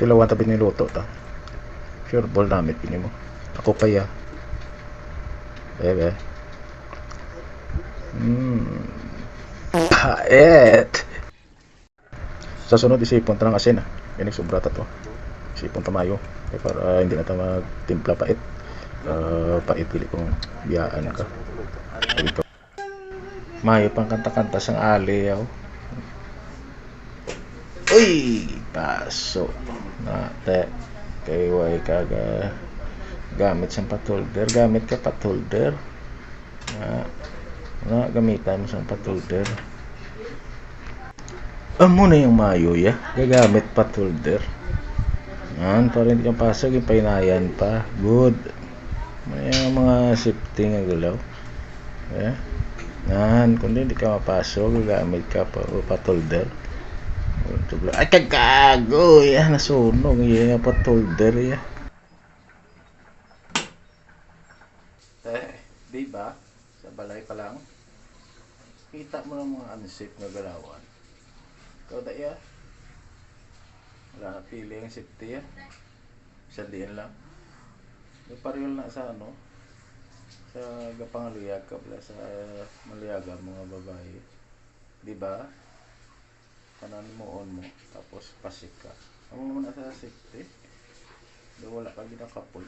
tilawan tabi niluto ta. Sure ball namit pini mo. Ako pa ya. Bebe. Pait. Sa sunod isipon ta ng asin ah. Ini sobra ta to. Isipon ta mayo. Para hindi na ta magtimpla pait. Pait pili kong biyaan ka. Ito. Mayo pang kanta-kanta sang ali yaw. Uy, paso. Nate. Kay way kaga gamit sang patholder, gamit ka patholder. Gamitan mo sang patholder. Amo na yung mayo ya. Gagamit patholder. Yan, para hindi kang pasag, yung painayan pa. Good. May mga safety nga gulaw. Yeah. Yan, kung hindi ka mapasok, gagamit ka pa patholder. Ay kagago ya, nasunog yung patholder ya. Diba? Sa balay pa lang. Kita mo ng mga unsafe na galawan. Ikaw daya. Wala na pili ang safety ya. Isa din lang. Paril na sa ano. Sa gapangaluyag ka pala sa maliyaga mga babae. Diba? Kanan mo on mo. Tapos pasik ka. Amo mo na sa safety. Wala ka ginakapol.